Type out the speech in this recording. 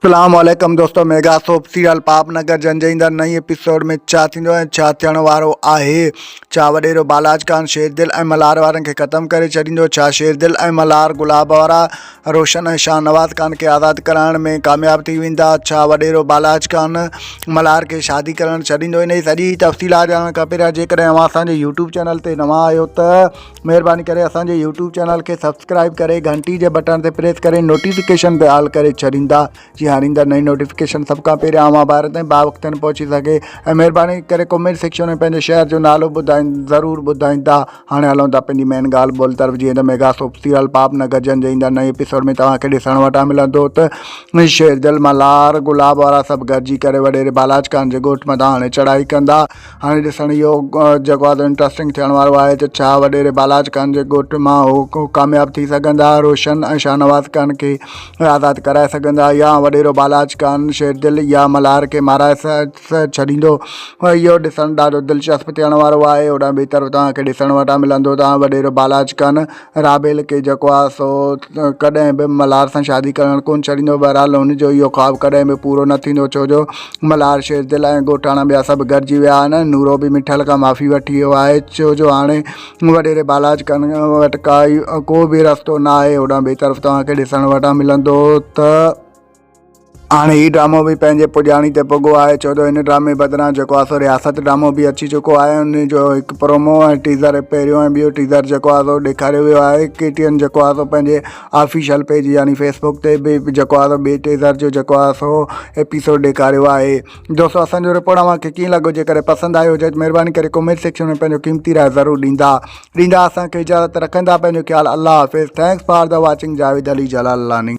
अस्सलामुअलैकुम दोस्तों, mega soap serial पापनगर जंजईंदड़ नई एपिसोड में छा थींदो ऐं छा थियण वारो आहे। छा वॾेरो बालाज ख़ान शेरदिल ऐं मल्हार वारनि खे ख़तमु करे छॾींदो? छा शेरदिल ऐं मल्हार गुलाब वारा रोशन ऐं शाहनवाज़ ख़ान खे आज़ादु कराइण में कामयाबु थी वेंदा? छा वॾेरो बालाज ख़ान मल्हार खे शादी करणु छॾींदो? इन जी सॼी तफ़सीलात ॼाणण खां पहिरियां जेकॾहिं तव्हां असांजे यूट्यूब चैनल ते नवां आहियो त महिरबानी करे असांजे यूट्यूब चैनल खे सब्सक्राइब करे घंटी जे बटन ते प्रेस करे नोटिफिकेशन ते ऑल करे छॾींदा, जीअं हाणे ईंदड़ नई नोटिफिकेशन सब खां पहिरियां अवां ॿार ताईं बावक़्तनि पहुची सघे। ऐं महिरबानी करे कमेंट सेक्शन में पंहिंजे शहर जो नालो ज़रूरु ॿुधाईंदा। हाणे हलूं था पंहिंजी मेन ॻाल्हि ॿोल तरफ़। जीअं त मेगा सोप सीरियल पापनगर जंजईंदड़ नई एपिसोड में तव्हांखे ॾिसण वटां मिलंदो त शेरदिल मल्हार गुलाब वारा सभु गॾिजी करे वॾेरे बालाज ख़ान जे ॻोठ मथां हाणे चढ़ाई कंदा। हाणे ॾिसण इहो जेको आहे इंट्रस्टिंग थियण वारो आहे त छा वॾेरे बालाज ख़ान जे ॻोठ मां हो कामयाबु थी सघंदा, रोशन ऐं शाहनवाज़ ख़ान खे आज़ादु कराए सघंदा, या वॾेरो बालाज ख़ान शेरदिल या मल्हार खे माराए छॾींदो? इहो ॾिसणु ॾाढो दिलचस्प थियण वारो आहे। होॾां ॿिए तरफ़ तव्हांखे ॾिसण वटां मिलंदो त वॾेरो बालाज ख़ान राबेल खे जेको आहे सो कॾहिं बि मल्हार सां शादी करणु कोन छॾींदो। बहरहाल हुनजो इहो ख़्वाबु कॾहिं बि पूरो न थींदो, छो जो मल्हार शेरदिल ऐं ॻोठाणा ॿिया सभु गॾिजी विया आहिनि। नूरो बि मिठल खां माफ़ी वठी वियो आहे, छो जो हाणे वॾेरे बालाज ख़ान वटि को बि रस्तो न आहे। होॾां ॿिए तरफ़ तव्हांखे ॾिसण वटां मिलंदो त हाणे हीउ ड्रामो बि पंहिंजे पुॼाणी ते पुॻो आहे, छो जो हिन ड्रामे बदिरां जेको आहे सो रियासत ड्रामो बि अची चुको आहे। हुन जो हिकु प्रोमो ऐं टीज़र पहिरियों ऐं ॿियो टीज़र जेको आहे सो ॾेखारियो वियो आहे। KTN जेको आहे सो पंहिंजे ऑफिशियल पेज यानी फेसबुक ते बि जेको आहे सो ॿिए टीज़र जो जेको आहे सो एपिसोड ॾेखारियो आहे। दोस्तों, असांजो रिपोर्ट तव्हांखे कीअं लॻो? जेकॾहिं पसंदि आयो हुजे महिरबानी करे कमेंट सेक्शन में पंहिंजो क़ीमती राय ज़रूरु ॾींदा। असांखे इजाज़त रखंदा। पंहिंजो ख़्यालु। अल्लाह हाफ़िज़। Thanks for the watching. Javed Ali जलालानी।